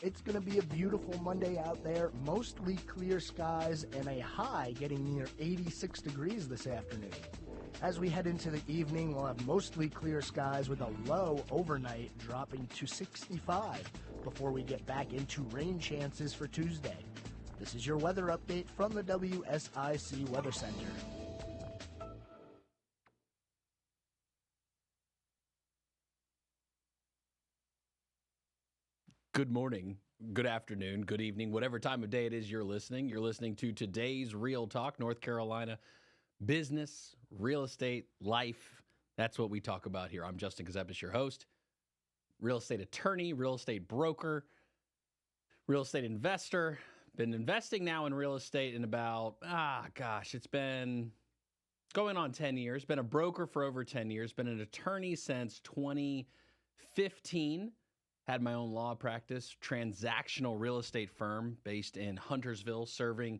It's going to be a beautiful Monday out there, mostly clear skies and a high getting near 86 degrees this afternoon. As we head into the evening, we'll have mostly clear skies with a low overnight dropping to 65 before we get back into rain chances for Tuesday. This is your weather update from the WSIC Weather Center. Good morning, good afternoon, good evening, whatever time of day it is you're listening. You're listening to today's Real Talk, North Carolina business, real estate, life. That's what we talk about here. I'm Justin Ckezepis, your host, real estate attorney, real estate broker, real estate investor. Been investing now in real estate in about, it's been going on 10 years. Been a broker for over 10 years. Been an attorney since 2015. Had my own law practice, transactional real estate firm based in Huntersville, serving,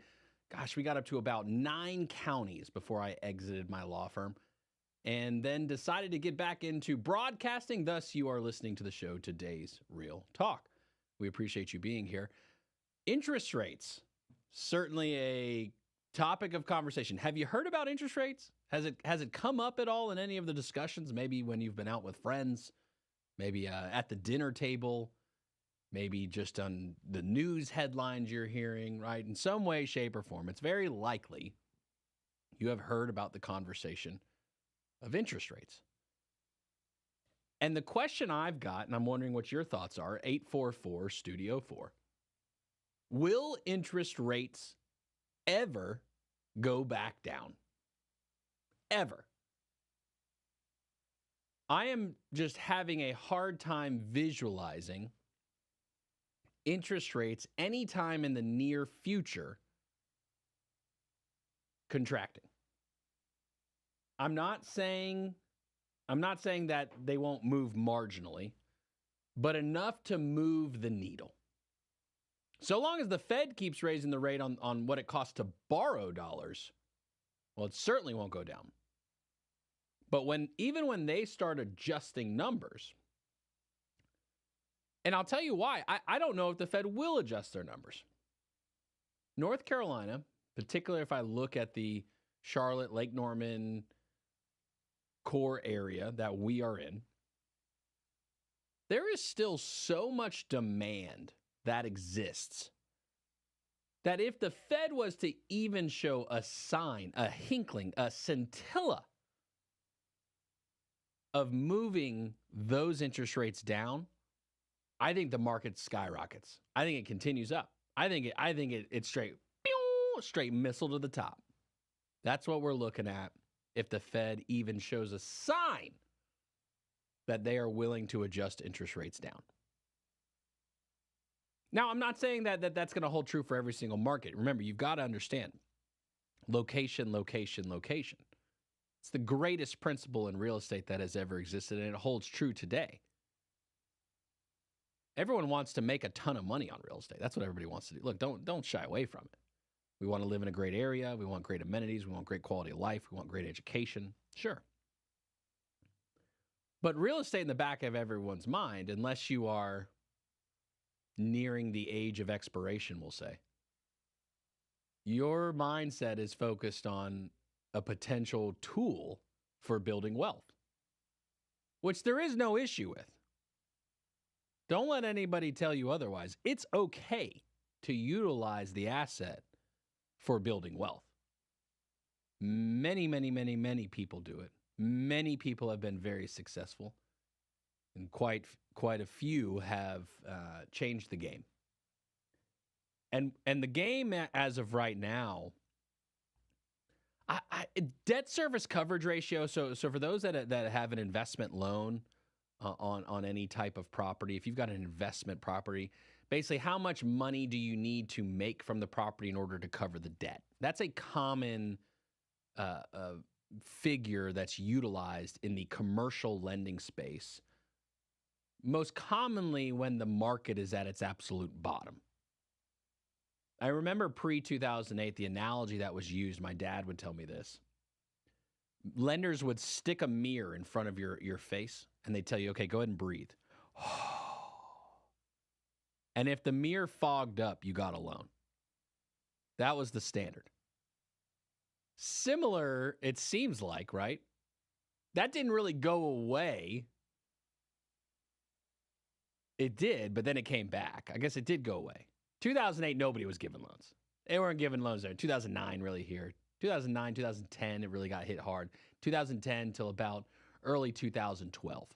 we got up to about 9 counties before I exited my law firm, and then decided to get back into broadcasting. Thus, you are listening to the show, Today's Real Talk. We appreciate you being here. Interest rates, certainly a topic of conversation. Have you heard about interest rates? Has it come up at all in any of the discussions, maybe when you've been out with friends? Maybe at the dinner table, maybe just on the news headlines you're hearing, right? In some way, shape, or form, it's very likely you have heard about the conversation of interest rates. And the question I've got, and I'm wondering what your thoughts are, 844-STUDIO-4. Will interest rates ever go back down? Ever? I am just having a hard time visualizing interest rates anytime in the near future contracting. I'm not saying that they won't move marginally, but enough to move the needle. So long as the Fed keeps raising the rate on what it costs to borrow dollars, well, it certainly won't go down. But even when they start adjusting numbers, and I'll tell you why, I don't know if the Fed will adjust their numbers. North Carolina, particularly if I look at the Charlotte, Lake Norman core area that we are in, there is still so much demand that exists that if the Fed was to even show a sign, a hinkling, a scintilla of moving those interest rates down, I think the market skyrockets. I think it continues up. I think it's straight missile to the top. That's what we're looking at if the Fed even shows a sign that they are willing to adjust interest rates down. Now, I'm not saying that that's going to hold true for every single market. Remember, you've got to understand location, location, location. It's the greatest principle in real estate that has ever existed, and it holds true today. Everyone wants to make a ton of money on real estate. That's what everybody wants to do. Look, don't shy away from it. We want to live in a great area. We want great amenities. We want great quality of life. We want great education. Sure. But real estate in the back of everyone's mind, unless you are nearing the age of expiration, we'll say, your mindset is focused on a potential tool for building wealth, which there is no issue with. Don't let anybody tell you otherwise. It's okay to utilize the asset for building wealth. Many, many, many, many people do it. Many people have been very successful, and quite a few have changed the game. And the game as of right now, debt service coverage ratio. So for those that have an investment loan on any type of property, if you've got an investment property, basically how much money do you need to make from the property in order to cover the debt? That's a common figure that's utilized in the commercial lending space, most commonly when the market is at its absolute bottom. I remember pre-2008, the analogy that was used, my dad would tell me this. Lenders would stick a mirror in front of your face, and they'd tell you, okay, go ahead and breathe. And if the mirror fogged up, you got a loan. That was the standard. Similar, it seems like, right? That didn't really go away. It did, but then it came back. I guess it did go away. 2008, nobody was giving loans. They weren't giving loans there. 2009, really here. 2009, 2010, it really got hit hard. 2010 till about early 2012.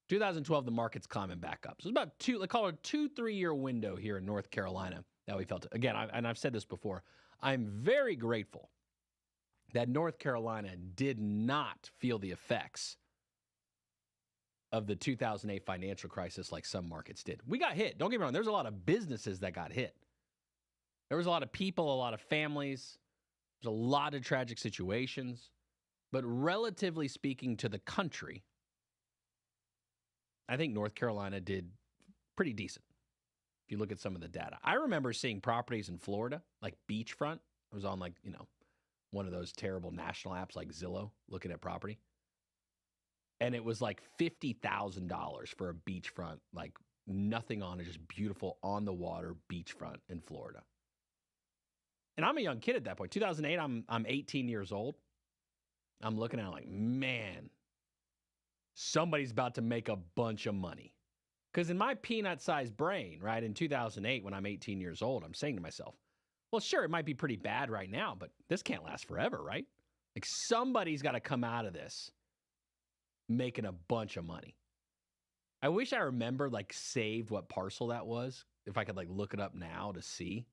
2012, the market's climbing back up. So it's about let's call it a 2-3 year window here in North Carolina that we felt it. Again, and I've said this before, I'm very grateful that North Carolina did not feel the effects of the 2008 financial crisis like some markets did. We got hit. Don't get me wrong. There's a lot of businesses that got hit. There was a lot of people, a lot of families. There's a lot of tragic situations. But relatively speaking to the country, I think North Carolina did pretty decent if you look at some of the data. I remember seeing properties in Florida, like beachfront. I was on one of those terrible national apps like Zillow looking at property. And it was like $50,000 for a beachfront, like nothing on it, just beautiful on the water beachfront in Florida. And I'm a young kid at that point. 2008, I'm 18 years old. I'm looking at it like, man, somebody's about to make a bunch of money. Because in my peanut-sized brain, right, in 2008, when I'm 18 years old, I'm saying to myself, well, sure, it might be pretty bad right now, but this can't last forever, right? Like somebody's got to come out of this making a bunch of money. I wish I remembered, saved what parcel that was, if I could, look it up now to see.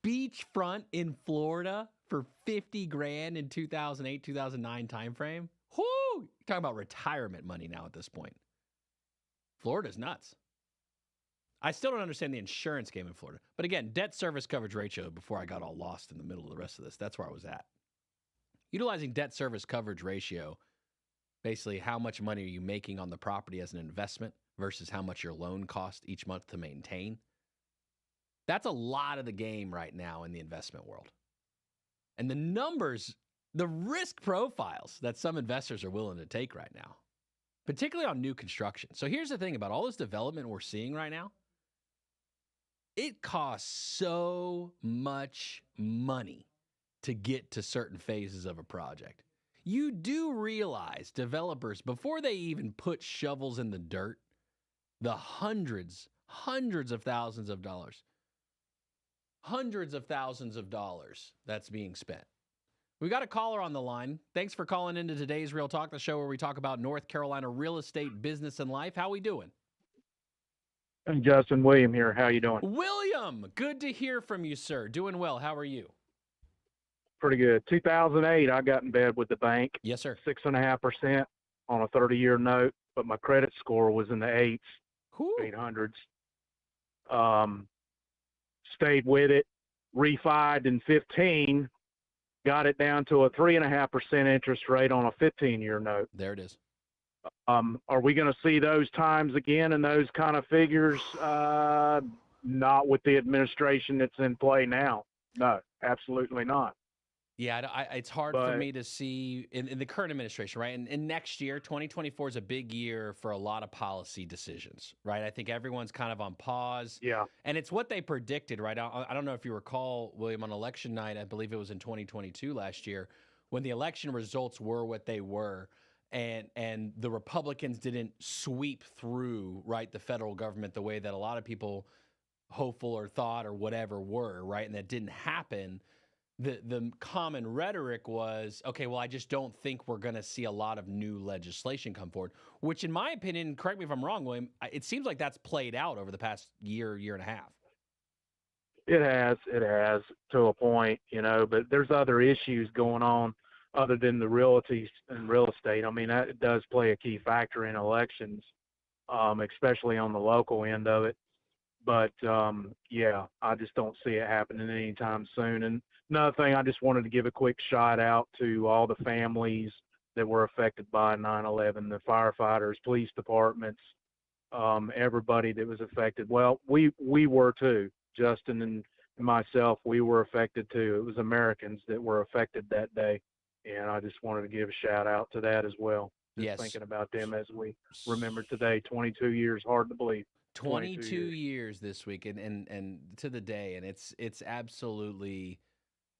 Beachfront in Florida for $50,000 in 2008, 2009 timeframe. Whoo! You're talking about retirement money now at this point. Florida's nuts. I still don't understand the insurance game in Florida. But again, debt service coverage ratio, before I got all lost in the middle of the rest of this, that's where I was at. Utilizing debt service coverage ratio, basically how much money are you making on the property as an investment versus how much your loan costs each month to maintain. That's a lot of the game right now in the investment world. And the numbers, the risk profiles that some investors are willing to take right now, particularly on new construction. So here's the thing about all this development we're seeing right now. It costs so much money to get to certain phases of a project. You do realize developers, before they even put shovels in the dirt, the hundreds of thousands of dollars that's being spent. We got a caller on the line. Thanks for calling into today's Real Talk, the show where we talk about North Carolina real estate, business, and life. How we doing? I'm Justin. William here. How you doing? William, good to hear from you, sir. Doing well. How are you? Pretty good. 2008, I got in bed with the bank. Yes, sir. 6.5% on a 30-year note, but my credit score was in the 800s. Stayed with it, refied in 15, got it down to a 3.5% interest rate on a 15-year note. There it is. Are we going to see those times again and those kind of figures? Not with the administration that's in play now. No, absolutely not. Yeah, it's hard for me to see in the current administration, right? And next year, 2024 is a big year for a lot of policy decisions, right? I think everyone's kind of on pause. Yeah. And it's what they predicted, right? I don't know if you recall, William, on election night, I believe it was in 2022 last year, when the election results were what they were, and the Republicans didn't sweep through, right, the federal government the way that a lot of people hopeful or thought or whatever were, right? And that didn't happen. The common rhetoric was, okay, well, I just don't think we're going to see a lot of new legislation come forward, which in my opinion, correct me if I'm wrong, William, it seems like that's played out over the past year and a half. It has to a point, but there's other issues going on other than the realty and real estate. I mean, that does play a key factor in elections, especially on the local end of it. But, yeah, I just don't see it happening anytime soon. And another thing, I just wanted to give a quick shout out to all the families that were affected by 9/11, the firefighters, police departments, everybody that was affected. Well, we were too. Justin and myself, we were affected too. It was Americans that were affected that day. And I just wanted to give a shout out to that as well. Just yes. Thinking about them as we remember today, 22 years, hard to believe. 22 years this week, and to the day, and it's absolutely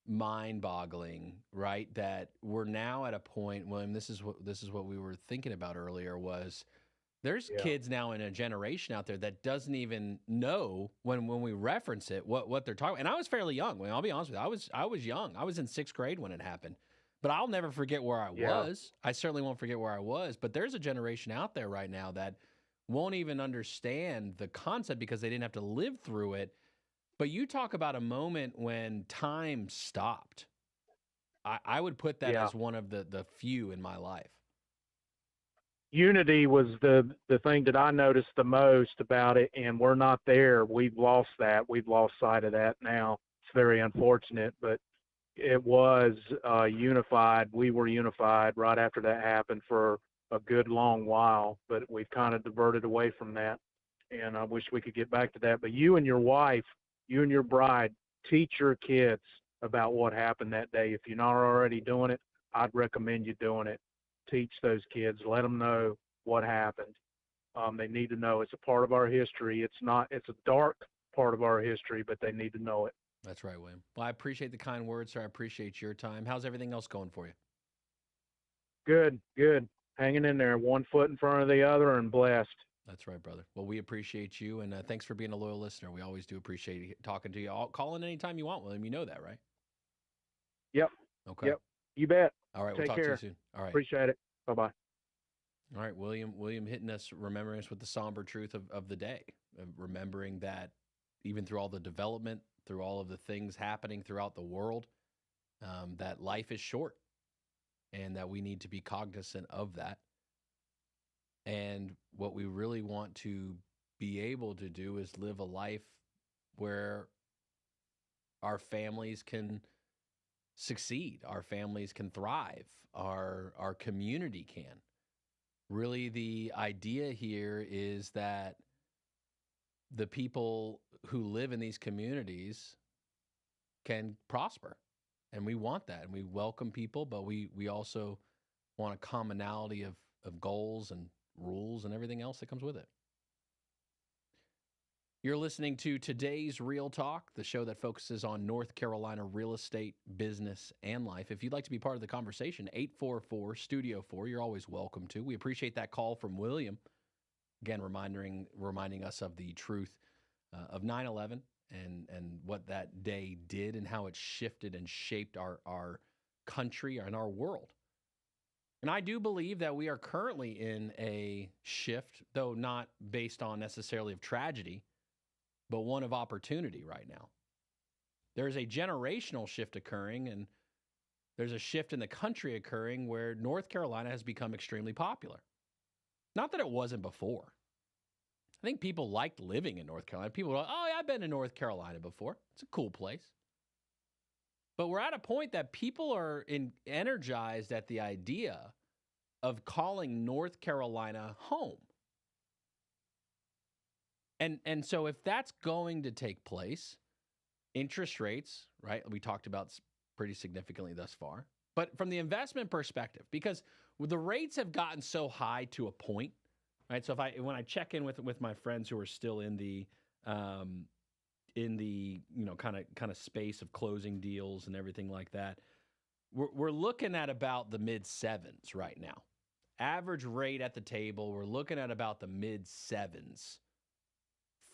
mind-boggling, right? That we're now at a point, William. This is what we were thinking about earlier. Was there's kids now in a generation out there that doesn't even know when we reference it what they're talking. And I was fairly young. I'll be honest with you. I was young. I was in 6th grade when it happened. But I'll never forget where I was. I certainly won't forget where I was. But there's a generation out there right now that won't even understand the concept because they didn't have to live through it. But you talk about a moment when time stopped. I would put that as one of the few in my life. Unity was the thing that I noticed the most about it, and we're not there. We've lost that. We've lost sight of that now. It's very unfortunate, but it was unified. We were unified right after that happened for a good long while, but we've kind of diverted away from that, and I wish we could get back to that. But you and your wife, you and your bride, teach your kids about what happened that day. If you're not already doing it, I'd recommend you doing it. Teach those kids. Let them know what happened. They need to know. It's a part of our history. It's a dark part of our history, but they need to know it. That's right, William. Well, I appreciate the kind words, sir. I appreciate your time. How's everything else going for you? Good. Hanging in there, one foot in front of the other, and blessed. That's right, brother. Well, we appreciate you, and thanks for being a loyal listener. We always do appreciate talking to you. I'll call in anytime you want, William. You know that, right? Yep. Okay. Yep. You bet. All right. Take We'll talk care. to you soon. All right. Appreciate it. Bye-bye. All right, William hitting us, remembering us with the somber truth of the day, remembering that even through all the development, through all of the things happening throughout the world, that life is short and that we need to be cognizant of that. And what we really want to be able to do is live a life where our families can succeed, our families can thrive, our community can. Really, the idea here is that the people who live in these communities can prosper. And we want that. And we welcome people, but we also want a commonality of goals and rules and everything else that comes with it. You're listening to today's Real Talk, the show that focuses on North Carolina real estate, business, and life. If you'd like to be part of the conversation, 844-STUDIO-4, you're always welcome to. We appreciate that call from William. Again, reminding us of the truth of 9/11 and what that day did and how it shifted and shaped our country and our world. And I do believe that we are currently in a shift, though not based on necessarily of tragedy, but one of opportunity right now. There's a generational shift occurring, and there's a shift in the country occurring where North Carolina has become extremely popular. Not that it wasn't before. I think people liked living in North Carolina. People were like, oh, yeah, I've been to North Carolina before. It's a cool place. But we're at a point that people are energized at the idea of calling North Carolina home. And so if that's going to take place, interest rates, right, we talked about pretty significantly thus far. But from the investment perspective, because the rates have gotten so high to a point, right? So when I check in with my friends who are still in the kind of space of closing deals and everything like that, we're looking at about the mid 7s right now. Average rate at the table, we're looking at about the mid 7s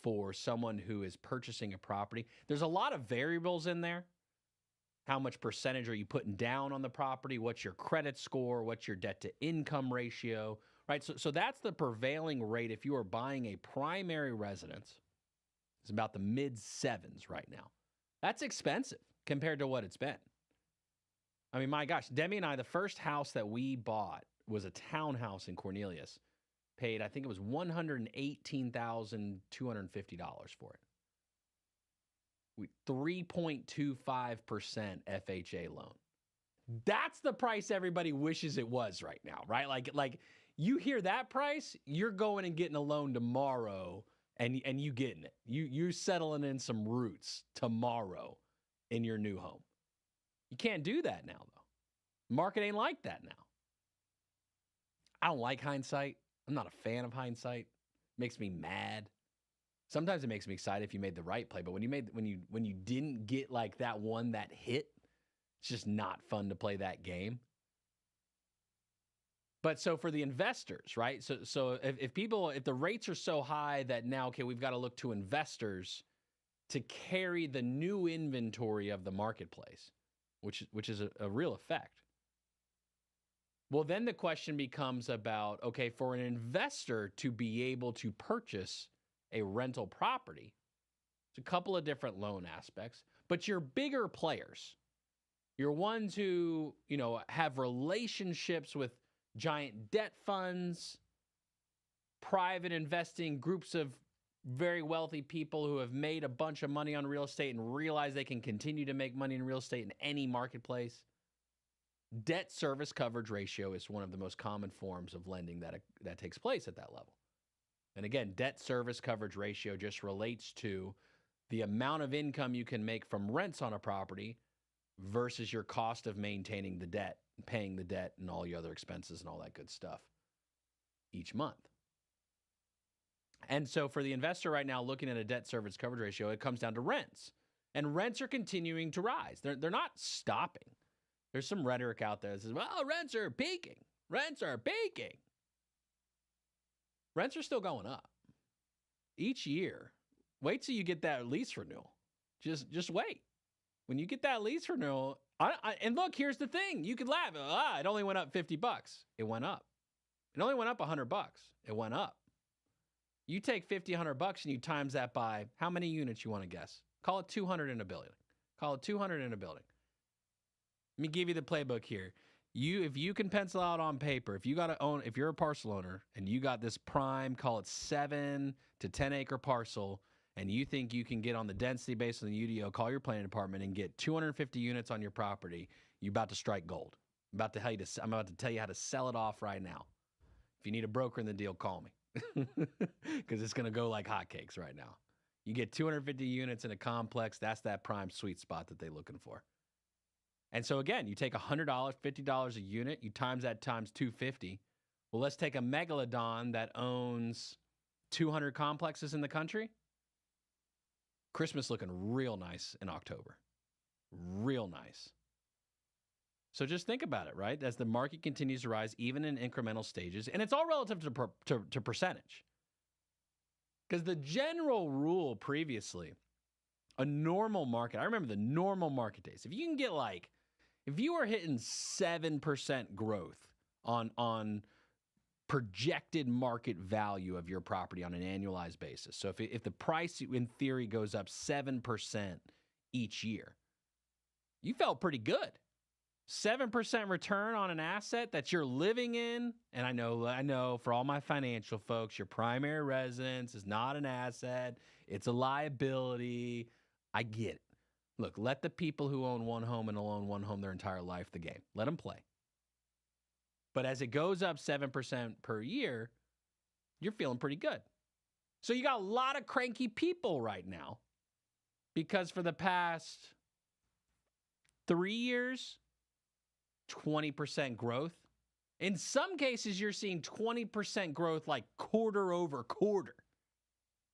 for someone who is purchasing a property. There's a lot of variables in there. How much percentage are you putting down on the property? What's your credit score? What's your debt to income ratio? Right? So that's the prevailing rate if you are buying a primary residence. It's about the mid 7s right now. That's expensive compared to what it's been. I mean, my gosh, Demi and I, the first house that we bought was a townhouse in Cornelius. Paid, I think it was $118,250 for it. 3.25% FHA loan. That's the price everybody wishes it was right now, right? Like you hear that price, you're going and getting a loan tomorrow, and you getting it. You settling in some roots tomorrow in your new home. You can't do that now, though. Market ain't like that now. I don't like hindsight. I'm not a fan of hindsight. Makes me mad. Sometimes it makes me excited if you made the right play, but when you didn't get like that one that hit, it's just not fun to play that game. But so for the investors, right? So if the rates are so high that now, okay, we've got to look to investors to carry the new inventory of the marketplace, which is a real effect. Well, then the question becomes about, okay, for an investor to be able to purchase a rental property, it's a couple of different loan aspects, but your bigger players, your ones who, have relationships with giant debt funds, private investing, groups of very wealthy people who have made a bunch of money on real estate and realize they can continue to make money in real estate in any marketplace. Debt service coverage ratio is one of the most common forms of lending that takes place at that level. And again, debt service coverage ratio just relates to the amount of income you can make from rents on a property versus your cost of maintaining the debt, paying the debt, and all your other expenses and all that good stuff each month. And so for the investor right now looking at a debt service coverage ratio, it comes down to rents. And rents are continuing to rise. They're not stopping. There's some rhetoric out there that says, well, rents are peaking. Rents are peaking. Rents are still going up. Each year, wait till you get that lease renewal. Just wait. When you get that lease renewal, and look, here's the thing. You could laugh. It only went up $50. It went up. It only went up $100. It went up. You take $50, $100 and you times that by how many units you want to guess? Call it 200 in a building. Call it 200 in a building. Let me give you the playbook here. If you can pencil out on paper, if you're a parcel owner and you got this prime, call it 7 to 10 acre parcel, and you think you can get on the density based on the UDO, call your planning department and get 250 units on your property, you're about to strike gold. I'm about to tell you how to sell it off right now. If you need a broker in the deal, call me. Because it's going to go like hotcakes right now. You get 250 units in a complex, that's that prime sweet spot that they're looking for. And so again, you take $100, $50 a unit, you times that times 250. Well, let's take a megalodon that owns 200 complexes in the country. Christmas looking real nice in October. Real nice. So just think about it, right? As the market continues to rise, even in incremental stages, and it's all relative to percentage. Because the general rule previously, a normal market, I remember the normal market days. If you were hitting 7% growth on projected market value of your property on an annualized basis. So if the price in theory goes up 7% each year, you felt pretty good. 7% return on an asset that you're living in. And I know for all my financial folks, your primary residence is not an asset. It's a liability. I get it. Look, let the people who own one home and will own one home their entire life the game. Let them play. But as it goes up 7% per year, you're feeling pretty good. So you got a lot of cranky people right now because for the past 3 years, 20% growth. In some cases, you're seeing 20% growth like quarter over quarter.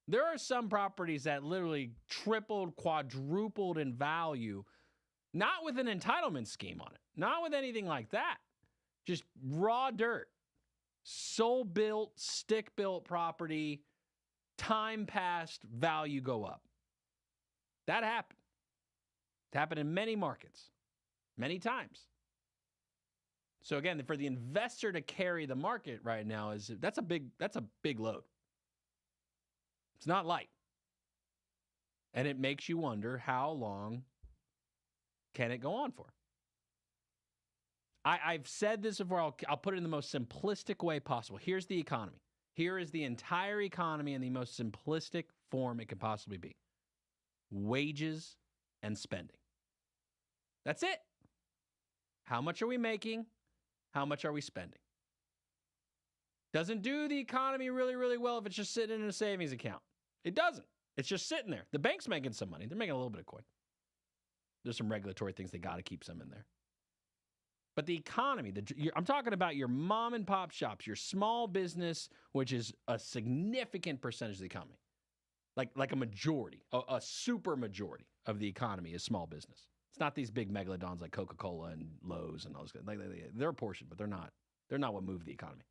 There are some properties that literally tripled, quadrupled in value, not with an entitlement scheme on it, not with anything like that. Just raw dirt, soul-built, stick-built property, time passed, value go up. That happened. It happened in many markets, many times. So again, for the investor to carry the market right now that's a big load. It's not light. And it makes you wonder how long can it go on for? I've said this before. I'll put it in the most simplistic way possible. Here's the economy. Here is the entire economy in the most simplistic form it could possibly be. Wages and spending. That's it. How much are we making? How much are we spending? Doesn't do the economy really, really well if it's just sitting in a savings account. It doesn't. It's just sitting there. The bank's making some money. They're making a little bit of coin. There's some regulatory things they got to keep some in there. But the economy, I'm talking about your mom and pop shops, your small business, which is a significant percentage of the economy. Like a majority, a super majority of the economy is small business. It's not these big megalodons like Coca-Cola and Lowe's and all those. They're a portion, but they're not. They're not what move the economy.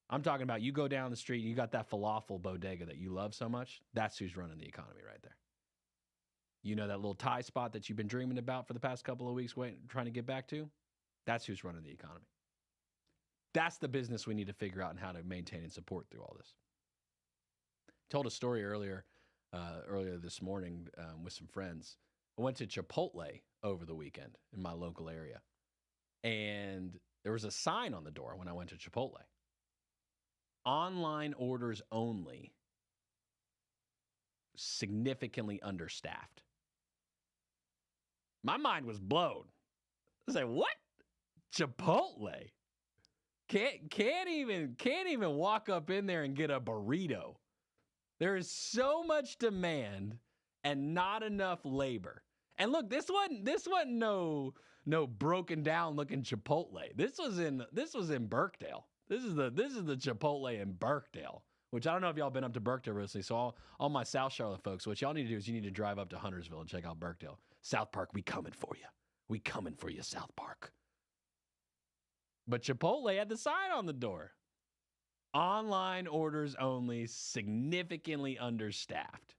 I'm talking about you go down the street, you got that falafel bodega that you love so much. That's who's running the economy right there. You know that little Thai spot that you've been dreaming about for the past couple of weeks, trying to get back to? That's who's running the economy. That's the business we need to figure out and how to maintain and support through all this. Told a story earlier this morning with some friends. I went to Chipotle over the weekend in my local area, and there was a sign on the door when I went to Chipotle. Online orders only, significantly understaffed. My mind was blown. I was like, what? Chipotle? Can't even walk up in there and get a burrito. There is so much demand and not enough labor. And look, this wasn't no broken down looking Chipotle. This was in Birkdale. This is the Chipotle in Birkdale, which I don't know if y'all been up to Birkdale recently. So all my South Charlotte folks, what y'all need to do is you need to drive up to Huntersville and check out Birkdale. South Park, we coming for you. We coming for you, South Park. But Chipotle had the sign on the door. Online orders only, significantly understaffed.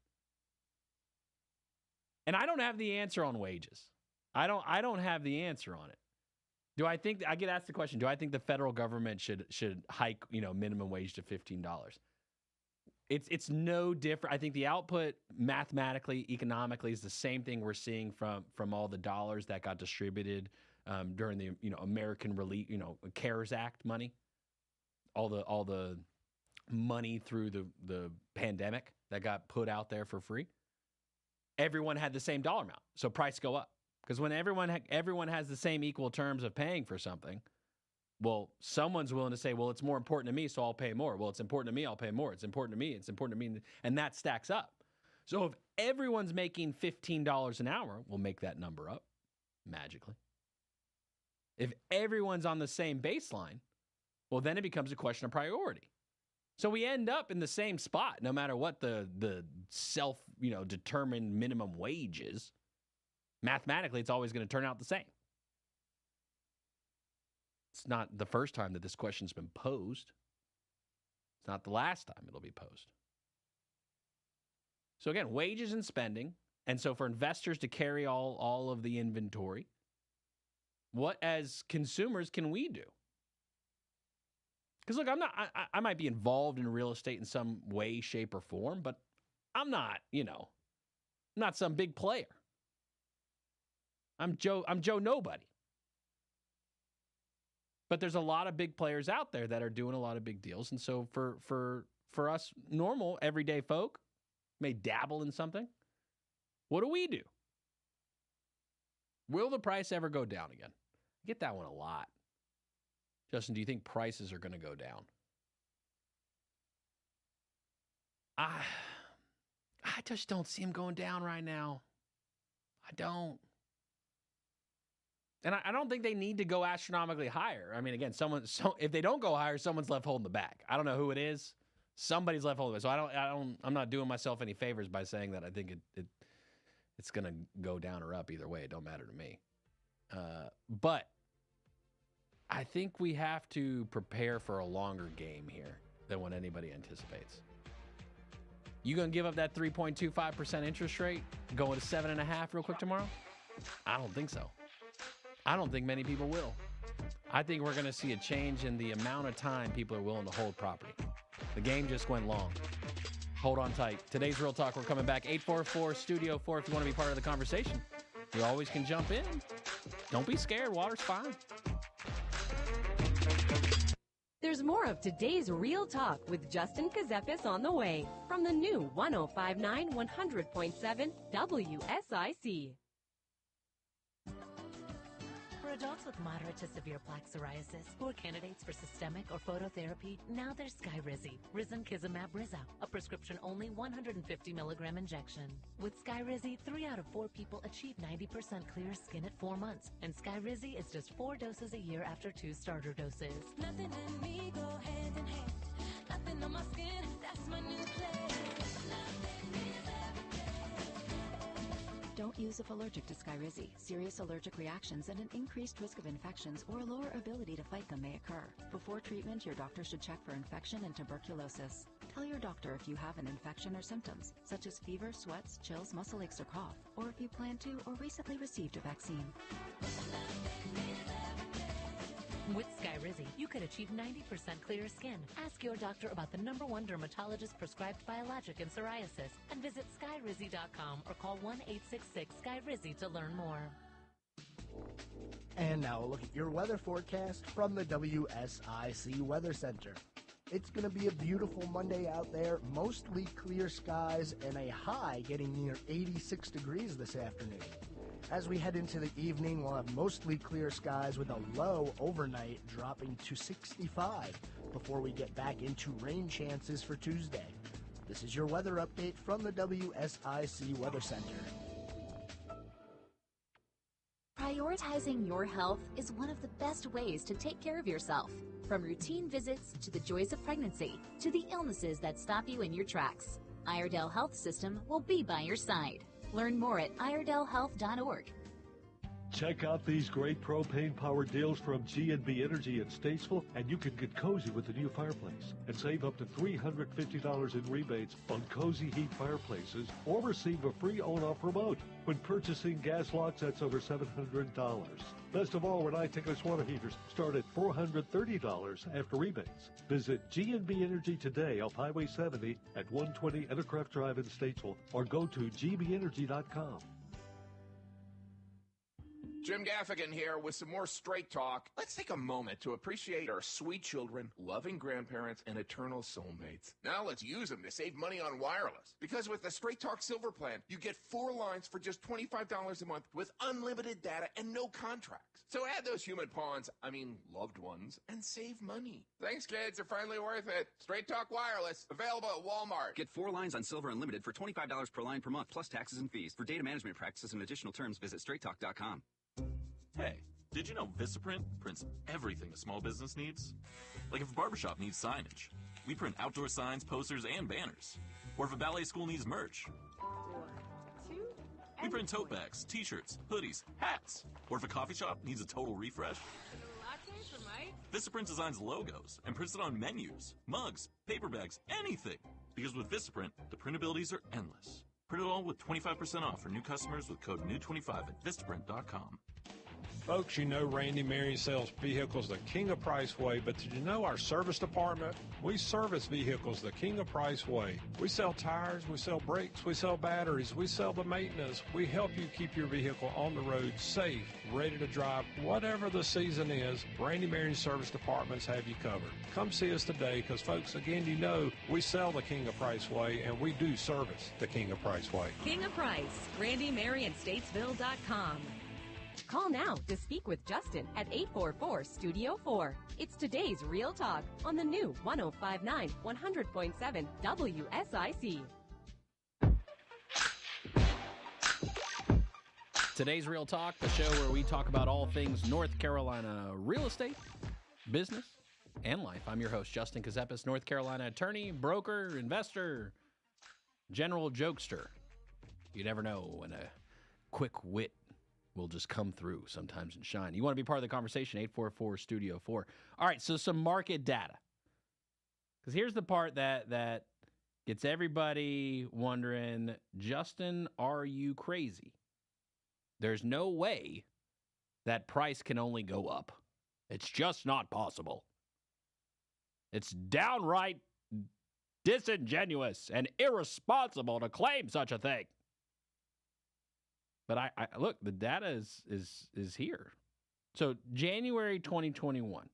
And I don't have the answer on wages. I don't have the answer on it. Do I think I get asked the question, do I think the federal government should hike, minimum wage to $15? It's no different. I think the output mathematically, economically is the same thing we're seeing from all the dollars that got distributed during the American Relief, CARES Act money. All the money through the pandemic that got put out there for free. Everyone had the same dollar amount, so price go up. Because when everyone has the same equal terms of paying for something, well, someone's willing to say, well, it's more important to me, so I'll pay more. Well, it's important to me, I'll pay more. It's important to me, and that stacks up. So if everyone's making $15 an hour, we'll make that number up magically. If everyone's on the same baseline, well, then it becomes a question of priority. So we end up in the same spot, no matter what the determined minimum wage is. Mathematically, it's always going to turn out the same. It's not the first time that this question's been posed. It's not the last time it'll be posed. So again, wages and spending. And so for investors to carry all of the inventory, what as consumers can we do? Because look, I might be involved in real estate in some way, shape, or form, but I'm not some big player. I'm Joe Nobody. But there's a lot of big players out there that are doing a lot of big deals. And so for us normal, everyday folk, may dabble in something, what do we do? Will the price ever go down again? I get that one a lot. Justin, do you think prices are going to go down? I just don't see them going down right now. I don't. And I don't think they need to go astronomically higher. I mean, again, if they don't go higher, someone's left holding the bag. I don't know who it is. Somebody's left holding it. So I'm not doing myself any favors by saying that I think it's going to go down or up either way. It don't matter to me. But I think we have to prepare for a longer game here than what anybody anticipates. You going to give up that 3.25% interest rate, going to 7.5% real quick tomorrow? I don't think so. I don't think many people will. I think we're going to see a change in the amount of time people are willing to hold property. The game just went long. Hold on tight. Today's Real Talk, we're coming back. 844-STUDIO-4 if you want to be part of the conversation. You always can jump in. Don't be scared. Water's fine. There's more of today's Real Talk with Justin Ckezepis on the way from the new 105.9 100.7 WSIC. For adults with moderate to severe plaque psoriasis who are candidates for systemic or phototherapy, now there's Skyrizi, Risankizumab Rizza, a prescription-only 150 milligram injection. With Skyrizi, 3 out of 4 people achieve 90% clear skin at 4 months, and Skyrizi is just 4 doses a year after 2 starter doses. Nothing in me go hand in hand. Nothing on my skin, that's my new plan. use if allergic to Skyrizi. Serious allergic reactions and an increased risk of infections or lower ability to fight them may occur. Before treatment, your doctor should check for infection and tuberculosis. Tell your doctor if you have an infection or symptoms, such as fever, sweats, chills, muscle aches, or cough, or if you plan to or recently received a vaccine. With Skyrizi, you could achieve 90% clearer skin. Ask your doctor about the #1 dermatologist prescribed biologic in psoriasis and visit skyrizi.com or call 1-866-SKYRIZI to learn more. And now a look at your weather forecast from the WSIC Weather Center. It's going to be a beautiful Monday out there, mostly clear skies and a high getting near 86 degrees this afternoon. As we head into the evening, we'll have mostly clear skies with a low overnight dropping to 65 before we get back into rain chances for Tuesday. This is your weather update from the WSIC Weather Center. Prioritizing your health is one of the best ways to take care of yourself. From routine visits to the joys of pregnancy to the illnesses that stop you in your tracks, Iredell Health System will be by your side. Learn more at iredellhealth.org. Check out these great propane-powered deals from G&B Energy in Statesville, and you can get cozy with the new fireplace and save up to $350 in rebates on Cozy Heat fireplaces or receive a free on-off remote when purchasing gas log sets over $700. Best of all, Renai tankless water heaters start at $430 after rebates. Visit G&B Energy today off Highway 70 at 120 Entercraft Drive in Statesville or go to gbeenergy.com. Jim Gaffigan here with some more Straight Talk. Let's take a moment to appreciate our sweet children, loving grandparents, and eternal soulmates. Now let's use them to save money on wireless. Because with the Straight Talk Silver Plan, you get 4 lines for just $25 a month with unlimited data and no contracts. So add those human pawns, loved ones, and save money. Thanks, kids. They're finally worth it. Straight Talk Wireless, available at Walmart. Get 4 lines on Silver Unlimited for $25 per line per month, plus taxes and fees. For data management practices and additional terms, visit straighttalk.com. Hey, did you know Vistaprint prints everything a small business needs? Like if a barbershop needs signage, we print outdoor signs, posters, and banners. Or if a ballet school needs merch, we print tote bags, t-shirts, hoodies, hats. Or if a coffee shop needs a total refresh, Vistaprint designs logos and prints it on menus, mugs, paper bags, anything. Because with Vistaprint, the printabilities are endless. Print it all with 25% off for new customers with code NEW25 at Vistaprint.com. Folks, you know Randy Marion sells vehicles the King of Price way, but did you know our service department? We service vehicles the King of Price way. We sell tires, we sell brakes, we sell batteries, we sell the maintenance. We help you keep your vehicle on the road safe, ready to drive. Whatever the season is, Randy Marion service departments have you covered. Come see us today because, folks, again, you know we sell the King of Price way and we do service the King of Price way. King of Price, RandyMarionStatesville.com. Call now to speak with Justin at 844-STUDIO-4. It's today's Real Talk on the new 105.9 100.7 WSIC. Today's Real Talk, the show where we talk about all things North Carolina real estate, business, and life. I'm your host, Justin Ckezepis, North Carolina attorney, broker, investor, general jokester. You never know when a quick wit will just come through sometimes and shine. You want to be part of the conversation, 844-STUDIO-4. All right, so some market data. Because here's the part that gets everybody wondering, Justin, are you crazy? There's no way that price can only go up. It's just not possible. It's downright disingenuous and irresponsible to claim such a thing. But I look, the data is here. So January 2021,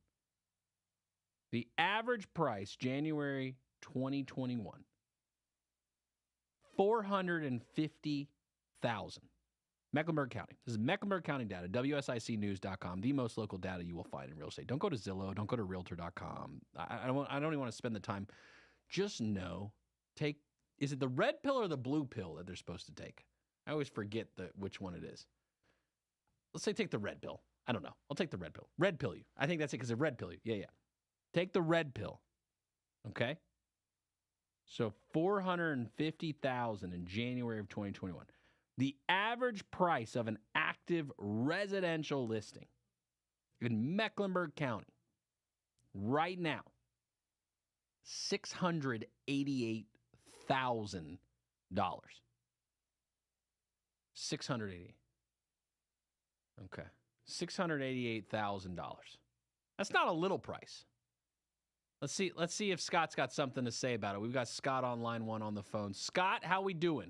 the average price, January 2021, $450,000. Mecklenburg County. This is Mecklenburg County data, WSICnews.com, the most local data you will find in real estate. Don't go to Zillow. Don't go to Realtor.com. I don't even want to spend the time. Just know, is it the red pill or the blue pill that they're supposed to take? I always forget which one it is. Let's say take the red pill. I don't know. I'll take the red pill. Red pill you. I think that's it because it red pill you. Yeah. Take the red pill. Okay? So $450,000 in January of 2021. The average price of an active residential listing in Mecklenburg County right now, $688,000. $688,000. Okay. $688,000. That's not a little price. Let's see if Scott's got something to say about it. We've got Scott on line 1 on the phone. Scott, how we doing?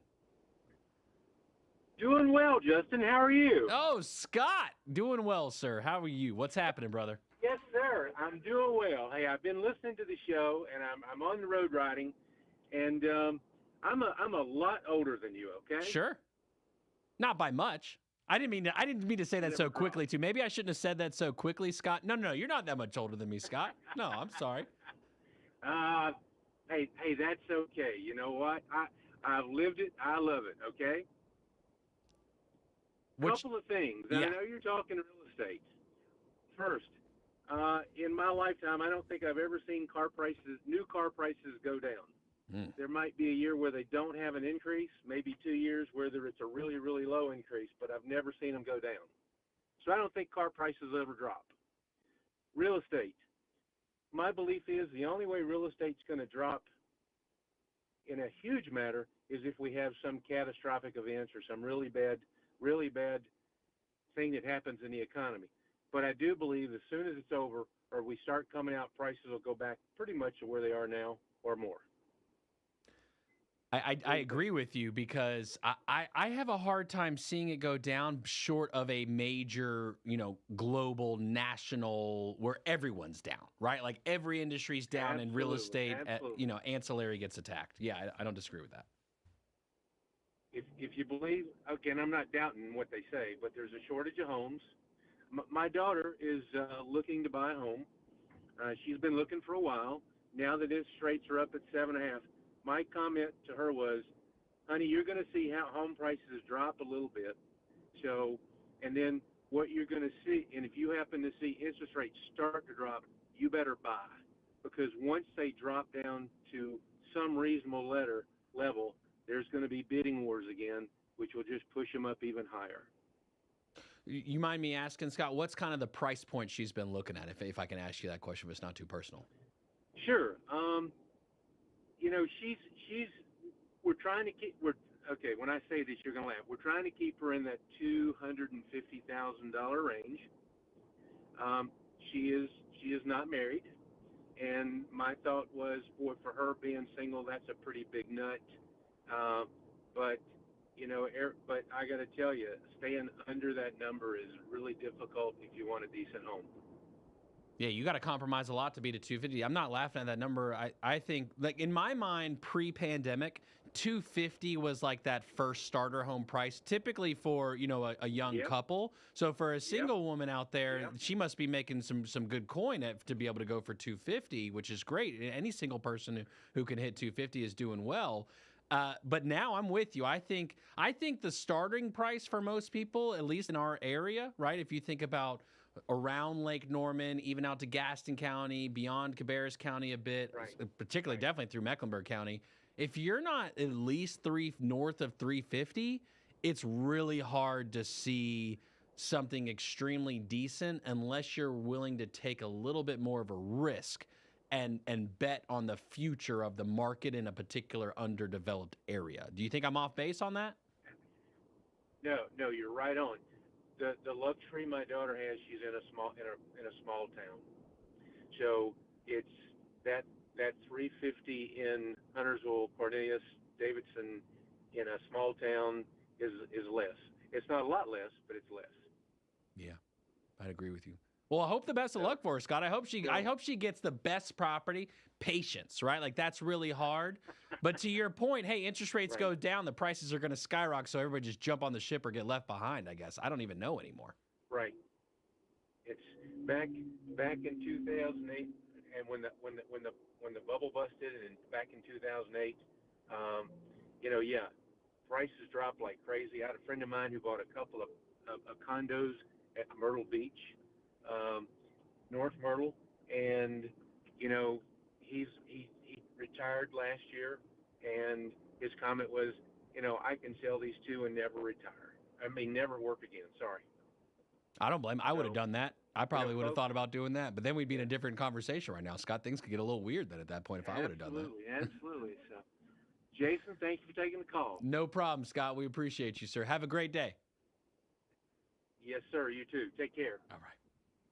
Doing well, Justin. How are you? Oh, Scott. Doing well, sir. How are you? What's happening, brother? Yes, sir. I'm doing well. Hey, I've been listening to the show, and I'm on the road riding, and I'm a lot older than you. Okay. Sure. Not by much. I didn't mean to say that so quickly, too. Maybe I shouldn't have said that so quickly, Scott. No, you're not that much older than me, Scott. No, I'm sorry. Hey, that's okay. You know what? I've lived it. I love it. Okay. Couple of things. Yeah. I know you're talking real estate. First, in my lifetime, I don't think I've ever seen new car prices go down. There might be a year where they don't have an increase, maybe 2 years where it's a really, really low increase, but I've never seen them go down. So I don't think car prices ever drop. Real estate. My belief is the only way real estate's going to drop in a huge matter is if we have some catastrophic events or some really bad thing that happens in the economy. But I do believe as soon as it's over or we start coming out, prices will go back pretty much to where they are now or more. I agree with you because I have a hard time seeing it go down short of a major, global, national, where everyone's down, right? Like every industry's down in real estate, ancillary gets attacked. Yeah, I don't disagree with that. If you believe, okay, and I'm not doubting what they say, but there's a shortage of homes. My daughter is looking to buy a home. She's been looking for a while. Now that interest rates are up at 7.5%, my comment to her was, honey, you're going to see how home prices drop a little bit. So, and then what you're going to see, and if you happen to see interest rates start to drop, you better buy. Because once they drop down to some reasonable level, there's going to be bidding wars again, which will just push them up even higher. You mind me asking, Scott, what's kind of the price point she's been looking at, if I can ask you that question, if it's not too personal? Sure. We're trying to keep, okay, when I say this, you're going to laugh. We're trying to keep her in that $250,000 range. She is not married. And my thought was, boy, for her being single, that's a pretty big nut. But I got to tell you, staying under that number is really difficult if you want a decent home. Yeah, you got to compromise a lot to beat a 250. I'm not laughing at that number. I think, like, in my mind, pre-pandemic, 250 was like that first starter home price, typically for, a young couple. So for a single woman out there, she must be making some good coin to be able to go for 250, which is great. Any single person who can hit 250 is doing well. But now I'm with you. I think the starting price for most people, at least in our area, right? If you think about around Lake Norman, even out to Gaston County, beyond Cabarrus County a bit, particularly definitely through Mecklenburg County, if you're not at least north of 350, it's really hard to see something extremely decent unless you're willing to take a little bit more of a risk and bet on the future of the market in a particular underdeveloped area. Do you think I'm off base on that? No, you're right on. The luxury my daughter has, she's in a small town. So it's that 350 in Huntersville, Cornelius, Davidson, in a small town is less. It's not a lot less, but it's less. Yeah, I'd agree with you. Well, I hope the best of luck for her, Scott. I hope she gets the best property. Patience, right? Like, that's really hard. But to your point, hey, interest rates go down, the prices are going to skyrocket, so everybody just jump on the ship or get left behind, I guess. I don't even know anymore. Right. It's back in 2008, and when the bubble busted, and back in 2008, prices dropped like crazy. I had a friend of mine who bought a couple of condos at Myrtle Beach, North Myrtle, and he retired last year, and his comment was, I can sell these two and never retire. I mean, never work again. Sorry. I don't blame. I would have done that. I probably would have folks, thought about doing that, but then we'd be in a different conversation right now. Scott, things could get a little weird then at that point if I would have done that. Absolutely. So, Jason, thank you for taking the call. No problem, Scott. We appreciate you, sir. Have a great day. Yes, sir. You too. Take care.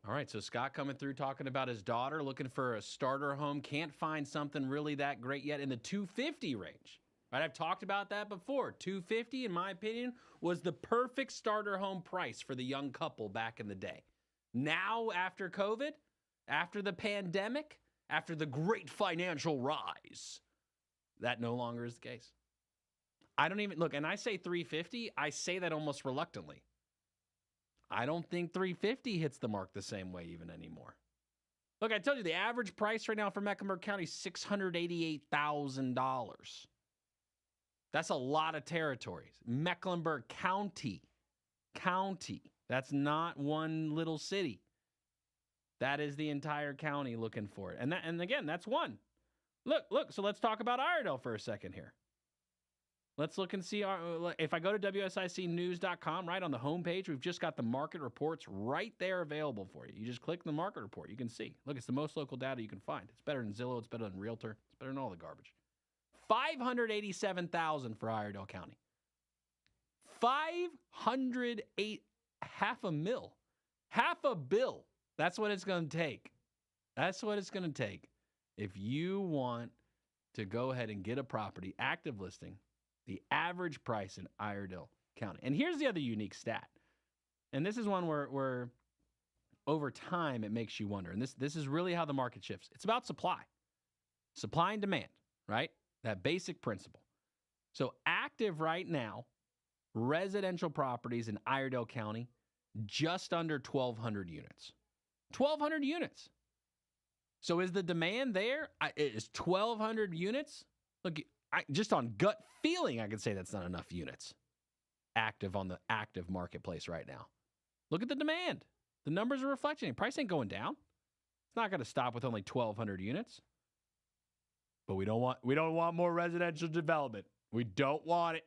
All right, so Scott coming through talking about his daughter looking for a starter home. Can't find something really that great yet in the $250 range. Right, I've talked about that before. $250, in my opinion, was the perfect starter home price for the young couple back in the day. Now, after COVID, after the pandemic, after the great financial rise, that no longer is the case. I don't even, look, and I say $350, I say that almost reluctantly. I don't think $350 hits the mark the same way even anymore. Look, I told you the average price right now for Mecklenburg County is $688,000. That's a lot of territories. Mecklenburg County. That's not one little city. That is the entire county looking for it. And again, that's one. Look, so let's talk about Iredell for a second here. Let's look and see. If I go to WSICnews.com, right on the homepage, we've just got the market reports right there available for you. You just click the market report. You can see. Look, it's the most local data you can find. It's better than Zillow. It's better than Realtor. It's better than all the garbage. $587,000 for Iredell County. $508,000, $500,000. $500,000. That's what it's going to take. That's what it's going to take. If you want to go ahead and get a property, active listing, the average price in Iredell County. And here's the other unique stat. And this is one where over time it makes you wonder. And this is really how the market shifts. It's about supply. Supply and demand, right? That basic principle. So active right now, residential properties in Iredell County, just under 1,200 units. 1,200 units. So is the demand there? Is 1,200 units? Look, just on gut feeling, I could say that's not enough units active on the active marketplace right now. Look at the demand. The numbers are reflecting. Price ain't going down. It's not going to stop with only 1,200 units. But we don't want more residential development. We don't want it.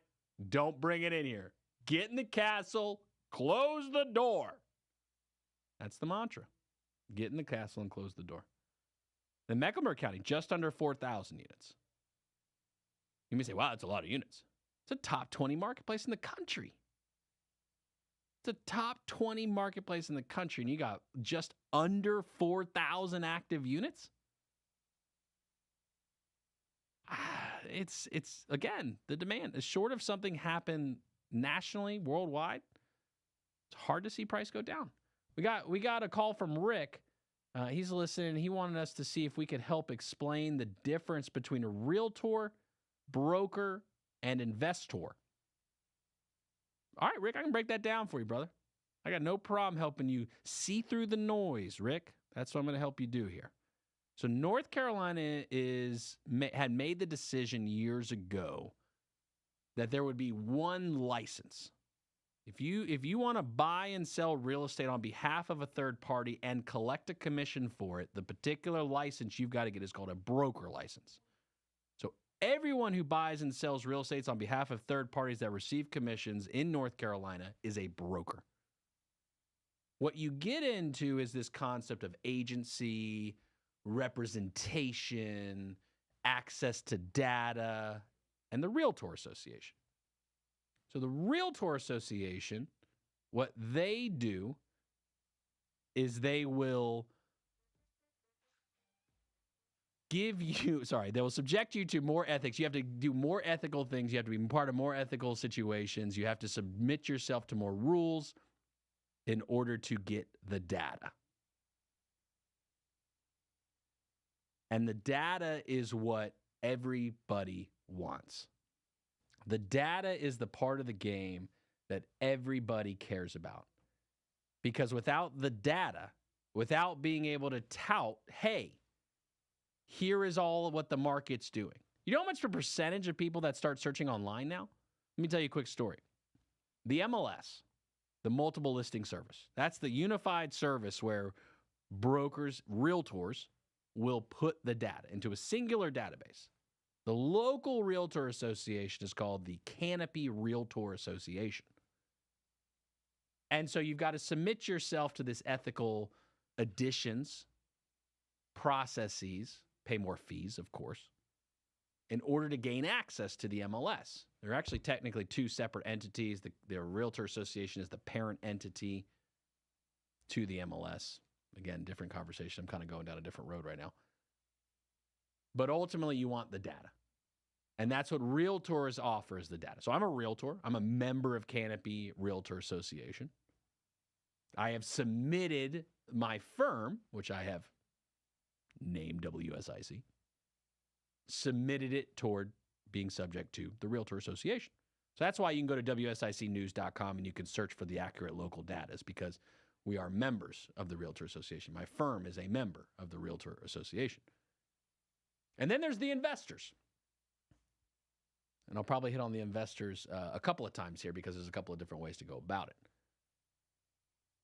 Don't bring it in here. Get in the castle, close the door. That's the mantra. Get in the castle and close the door. In Mecklenburg County, just under 4,000 units. You may say, wow, that's a lot of units. It's a top 20 marketplace in the country. It's a top 20 marketplace in the country, and you got just under 4,000 active units? It's again, the demand is short of something happen nationally, worldwide. It's hard to see price go down. We got a call from Rick. He's listening. He wanted us to see if we could help explain the difference between a realtor, broker, and investor. All right, Rick, I can break that down for you, brother. I got no problem helping you see through the noise, Rick. That's what I'm going to help you do here. So North Carolina had made the decision years ago that there would be one license. If you want to buy and sell real estate on behalf of a third party and collect a commission for it, the particular license you've got to get is called a broker license. So everyone who buys and sells real estate on behalf of third parties that receive commissions in North Carolina is a broker. What you get into is this concept of agency, representation, access to data, and the Realtor Association. So the Realtor Association, what they do is they will they will subject you to more ethics. You have to do more ethical things. You have to be part of more ethical situations. You have to submit yourself to more rules in order to get the data. And the data is what everybody wants. The data is the part of the game that everybody cares about. Because without the data, without being able to tout, hey, here is all of what the market's doing. You know how much the percentage of people that start searching online now? Let me tell you a quick story. The MLS, the multiple listing service, that's the unified service where brokers, realtors, will put the data into a singular database. The local realtor association is called the Canopy Realtor Association. And so you've got to submit yourself to this ethical additions, processes, pay more fees, of course, in order to gain access to the MLS. They're actually technically two separate entities. The Realtor Association is the parent entity to the MLS. Again, different conversation. I'm kind of going down a different road right now. But ultimately, you want the data. And that's what Realtors offer, is the data. So I'm a realtor. I'm a member of Canopy Realtor Association. I have submitted my firm, which I have named WSIC, submitted it toward being subject to the Realtor Association. So that's why you can go to WSICnews.com and you can search for the accurate local data, is because we are members of the Realtor Association. My firm is a member of the Realtor Association. And then there's the investors. And I'll probably hit on the investors a couple of times here because there's a couple of different ways to go about it.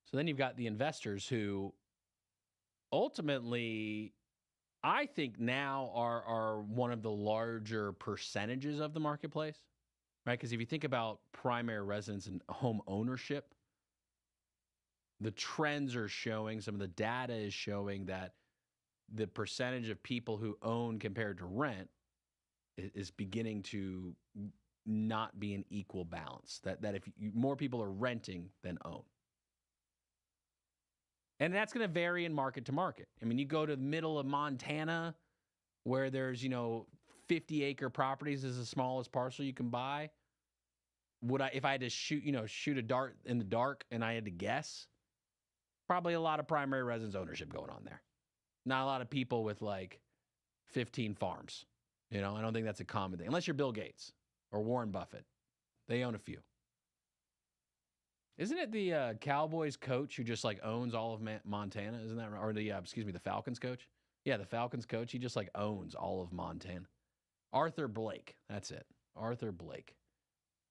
So then you've got the investors who ultimately, I think now are one of the larger percentages of the marketplace, right? Because if you think about primary residence and home ownership, the trends are showing, some of the data is showing that the percentage of people who own compared to rent is beginning to not be an equal balance. That if more people are renting than own. And that's going to vary in market to market. I mean, you go to the middle of Montana where there's, 50-acre properties is the smallest parcel you can buy. If I had to shoot a dart in the dark and I had to guess, probably a lot of primary residence ownership going on there. Not a lot of people with like 15 farms. I don't think that's a common thing. Unless you're Bill Gates or Warren Buffett. They own a few. Isn't it the Cowboys coach who just like owns all of Montana? Isn't that right? Or the Falcons coach? Yeah, the Falcons coach. He just like owns all of Montana. Arthur Blake. That's it. Arthur Blake.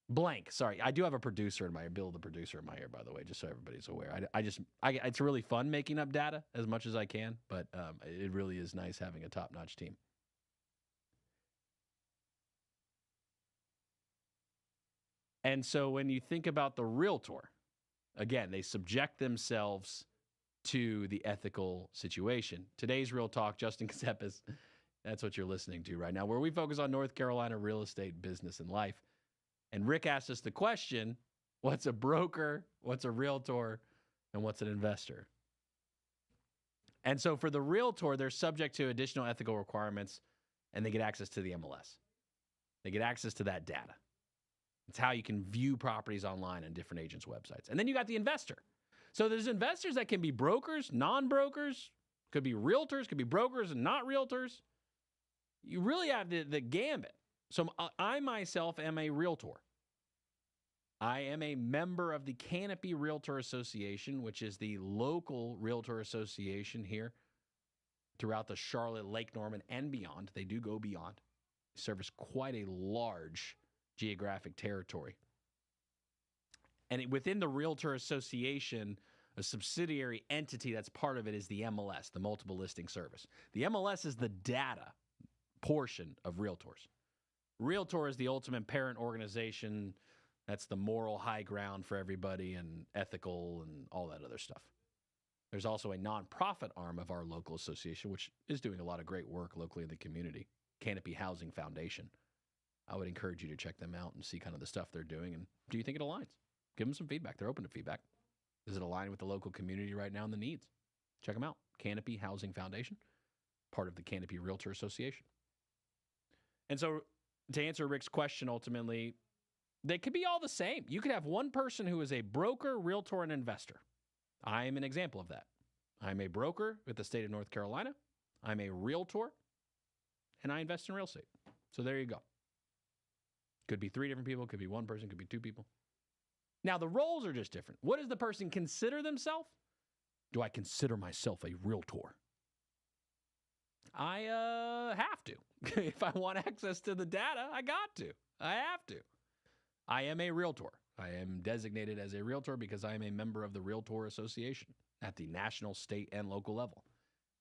Blank. Sorry. I do have a producer in my ear. Bill, the producer in my ear, by the way, just so everybody's aware. It's really fun making up data as much as I can, but it really is nice having a top-notch team. And so when you think about the realtor, again, they subject themselves to the ethical situation. Today's Real Talk, Justin Ckezepis, that's what you're listening to right now, where we focus on North Carolina real estate, business, and life. And Rick asked us the question, what's a broker, what's a realtor, and what's an investor? And so for the realtor, they're subject to additional ethical requirements, and they get access to the MLS. They get access to that data. It's how you can view properties online on different agents' websites. And then you got the investor. So there's investors that can be brokers, non-brokers, could be realtors, could be brokers and not realtors. You really have the gambit. So I myself am a realtor. I am a member of the Canopy Realtor Association, which is the local realtor association here throughout the Charlotte, Lake Norman, and beyond. They do go beyond. They service quite a large geographic territory. And within the Realtor Association, a subsidiary entity that's part of it is the MLS, the Multiple Listing Service. The MLS is the data portion of Realtors. Realtor is the ultimate parent organization. That's the moral high ground for everybody and ethical and all that other stuff. There's also a nonprofit arm of our local association, which is doing a lot of great work locally in the community, Canopy Housing Foundation. I would encourage you to check them out and see kind of the stuff they're doing. And do you think it aligns? Give them some feedback. They're open to feedback. Does it align with the local community right now and the needs? Check them out. Canopy Housing Foundation, part of the Canopy Realtor Association. And so to answer Rick's question, ultimately, they could be all the same. You could have one person who is a broker, realtor, and investor. I am an example of that. I'm a broker with the state of North Carolina. I'm a realtor, and I invest in real estate. So there you go. Could be 3 different people, could be 1 person, could be 2 people. Now, the roles are just different. What does the person consider themselves? Do I consider myself a realtor? I have to. If I want access to the data, I got to. I have to. I am a realtor. I am designated as a realtor because I am a member of the Realtor Association at the national, state, and local level.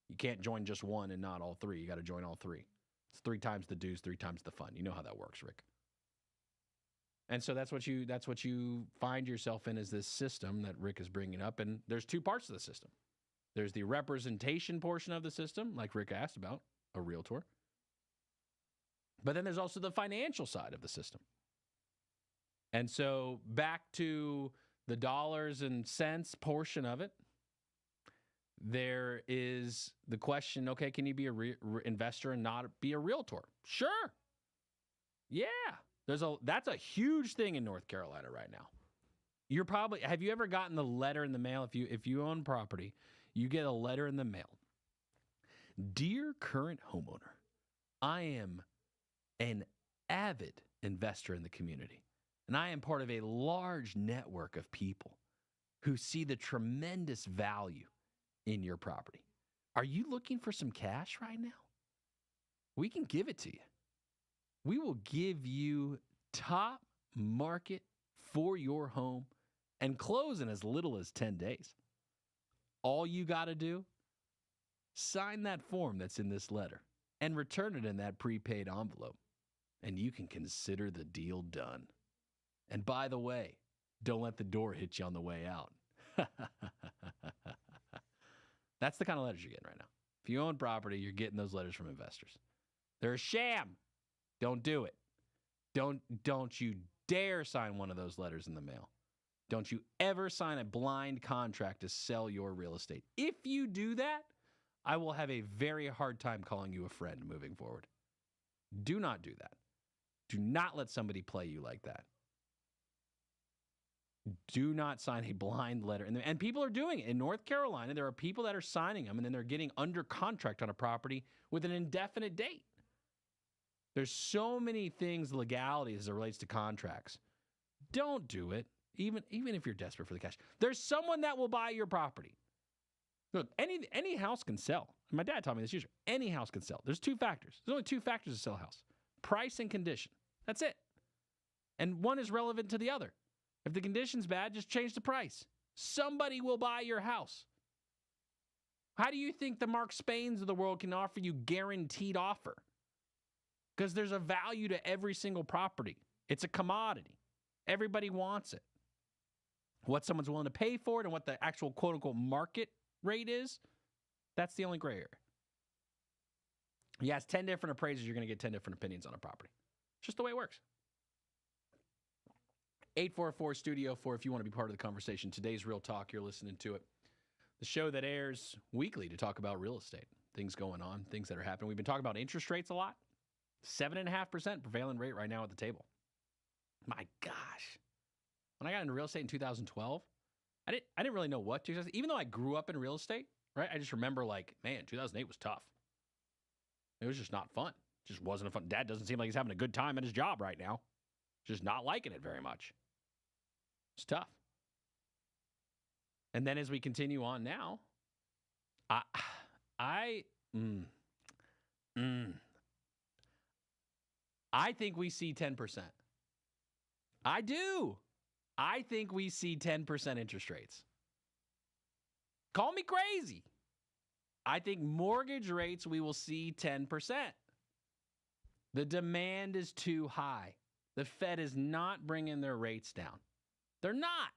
You can't join just one and not all 3. You got to join all 3. It's 3 times the dues, 3 times the fun. You know how that works, Rick. And so that's what you find yourself in, is this system that Rick is bringing up. And there's 2 parts of the system. There's the representation portion of the system, like Rick asked about, a realtor. But then there's also the financial side of the system. And so back to the dollars and cents portion of it, there is the question, okay, can you be a investor and not be a realtor? Sure. Yeah. That's a huge thing in North Carolina right now. Have you ever gotten the letter in the mail? If you own property, you get a letter in the mail. Dear current homeowner, I am an avid investor in the community, and I am part of a large network of people who see the tremendous value in your property. Are you looking for some cash right now? We can give it to you. We will give you top market for your home and close in as little as 10 days. All you got to do, sign that form that's in this letter and return it in that prepaid envelope, and you can consider the deal done. And by the way, don't let the door hit you on the way out. That's the kind of letters you're getting right now. If you own property, you're getting those letters from investors. They're a sham. Don't do it. Don't you dare sign one of those letters in the mail. Don't you ever sign a blind contract to sell your real estate. If you do that, I will have a very hard time calling you a friend moving forward. Do not do that. Do not let somebody play you like that. Do not sign a blind letter. And people are doing it. In North Carolina, there are people that are signing them, and then they're getting under contract on a property with an indefinite date. There's so many things, legalities as it relates to contracts. Don't do it, even if you're desperate for the cash. There's someone that will buy your property. Look, any house can sell. My dad taught me this yesterday. Any house can sell. There's 2 factors. There's only 2 factors to sell a house: price and condition. That's it. And one is relevant to the other. If the condition's bad, just change the price. Somebody will buy your house. How do you think the Mark Spains of the world can offer you guaranteed offer? Because there's a value to every single property. It's a commodity. Everybody wants it. What someone's willing to pay for it and what the actual quote-unquote market rate is, that's the only gray area. You ask 10 different appraisers, you're going to get 10 different opinions on a property. It's just the way it works. 844-STUDIO-4 if you want to be part of the conversation. Today's Real Talk, you're listening to it. The show that airs weekly to talk about real estate, things going on, things that are happening. We've been talking about interest rates a lot. 7.5% prevailing rate right now at the table. My gosh. When I got into real estate in 2012, I didn't really know what to do. Even though I grew up in real estate, right? I just remember 2008 was tough. It was just not fun. It just wasn't a fun. Dad doesn't seem like he's having a good time at his job right now. Just not liking it very much. It's tough. And then as we continue on now, I think we see 10%. I do. I think we see 10% interest rates. Call me crazy. I think mortgage rates, we will see 10%. The demand is too high. The Fed is not bringing their rates down. They're not.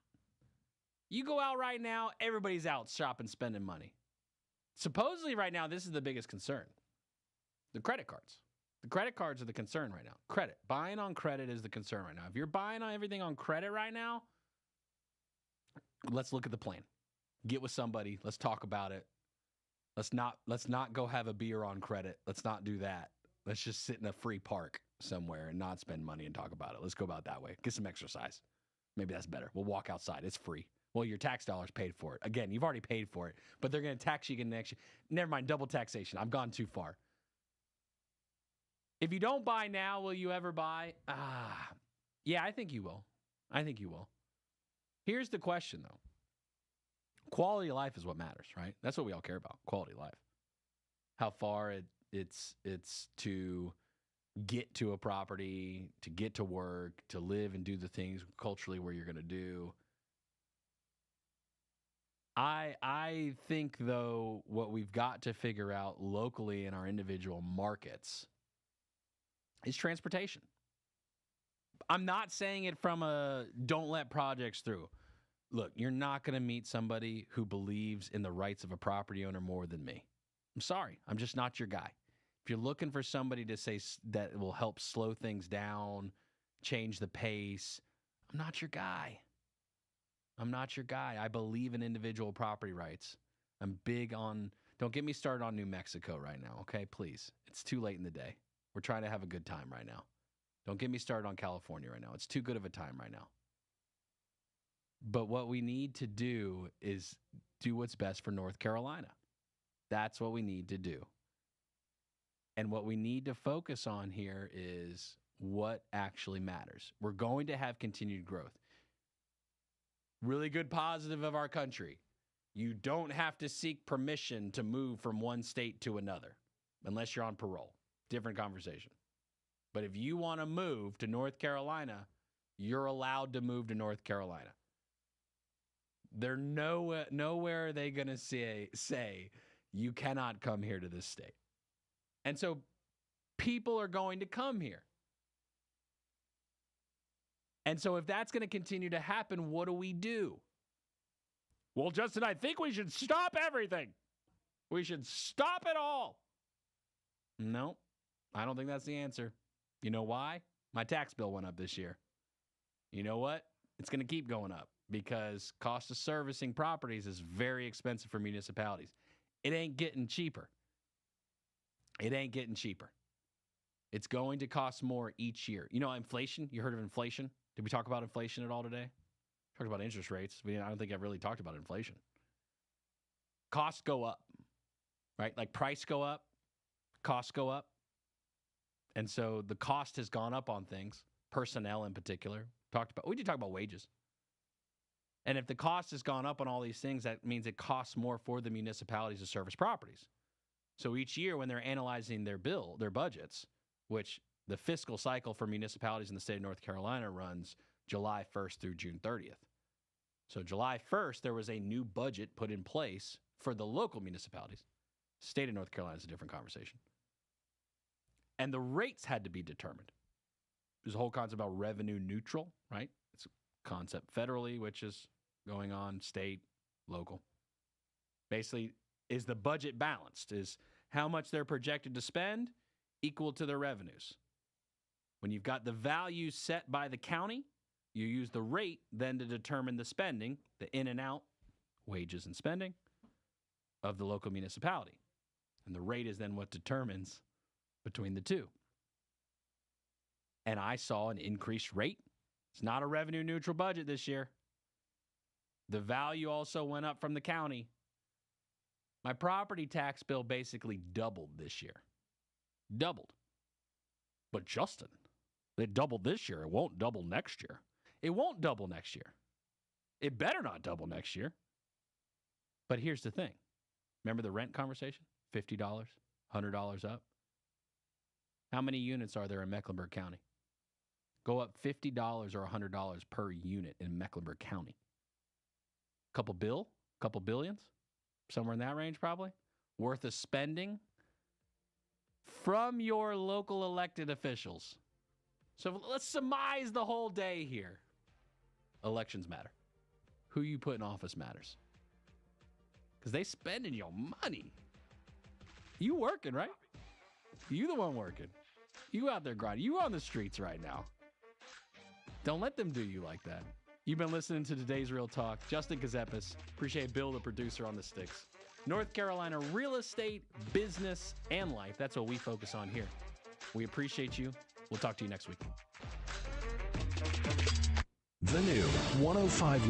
You go out right now, everybody's out shopping, spending money. Supposedly right now, this is the biggest concern. The credit cards. The credit cards are the concern right now. Credit. Buying on credit is the concern right now. If you're buying on everything on credit right now, let's look at the plan. Get with somebody. Let's talk about it. Let's not go have a beer on credit. Let's not do that. Let's just sit in a free park somewhere and not spend money and talk about it. Let's go about it that way. Get some exercise. Maybe that's better. We'll walk outside. It's free. Well, your tax dollars paid for it. Again, you've already paid for it, but they're going to tax you again next year. Never mind, double taxation. I've gone too far. If you don't buy now, will you ever buy? Yeah, I think you will. I think you will. Here's the question, though. Quality of life is what matters, right? That's what we all care about, quality of life. How far it's to get to a property, to get to work, to live and do the things culturally where you're going to do. I think, though, what we've got to figure out locally in our individual markets is transportation. I'm not saying it from a don't let projects through. Look, you're not going to meet somebody who believes in the rights of a property owner more than me. I'm sorry. I'm just not your guy. If you're looking for somebody to say that will help slow things down, change the pace, I'm not your guy. I'm not your guy. I believe in individual property rights. I'm big on, don't get me started on New Mexico right now, okay? Please. It's too late in the day. We're trying to have a good time right now. Don't get me started on California right now. It's too good of a time right now. But what we need to do is do what's best for North Carolina. That's what we need to do. And what we need to focus on here is what actually matters. We're going to have continued growth. Really good positive of our country. You don't have to seek permission to move from one state to another unless you're on parole. Different conversation. But if you want to move to North Carolina, you're allowed to move to North Carolina. They're nowhere are they going to say you cannot come here to this state. And so people are going to come here. And so if that's going to continue to happen, what do we do? Well, Justin, I think we should stop everything. We should stop it all. No, I don't think that's the answer. You know why? My tax bill went up this year. You know what? It's going to keep going up because cost of servicing properties is very expensive for municipalities. It ain't getting cheaper. It ain't getting cheaper. It's going to cost more each year. You know, inflation, you heard of inflation? Did we talk about inflation at all today? Talked about interest rates. I don't think I've really talked about inflation. Costs go up, right? Like price go up, costs go up. And so the cost has gone up on things, personnel in particular. We did talk about wages. And if the cost has gone up on all these things, that means it costs more for the municipalities to service properties. So each year when they're analyzing their budgets, which the fiscal cycle for municipalities in the state of North Carolina runs July 1st through June 30th. So July 1st, there was a new budget put in place for the local municipalities. State of North Carolina is a different conversation. And the rates had to be determined. There's a whole concept about revenue neutral, right? It's a concept federally, which is going on state, local. Basically, is the budget balanced? Is how much they're projected to spend equal to their revenues? When you've got the value set by the county, you use the rate then to determine the spending, the in and out, wages and spending of the local municipality. And the rate is then what determines between the two. And I saw an increased rate. It's not a revenue neutral budget this year. The value also went up from the county. My property tax bill basically doubled this year. Doubled. But Justin, it doubled this year. It won't double next year. It won't double next year. It better not double next year. But here's the thing. Remember the rent conversation? $50, $100 up. How many units are there in Mecklenburg County? Go up $50 or $100 per unit in Mecklenburg County. Couple billions, somewhere in that range probably, worth of spending from your local elected officials. So let's surmise the whole day here. Elections matter. Who you put in office matters. Because they spending your money. You working, right? You the one working. You out there grinding. You on the streets right now. Don't let them do you like that. You've been listening to today's Real Talk. Justin Ckezepis. Appreciate Bill, the producer, on the sticks. North Carolina real estate, business, and life. That's what we focus on here. We appreciate you. We'll talk to you next week. The new 105.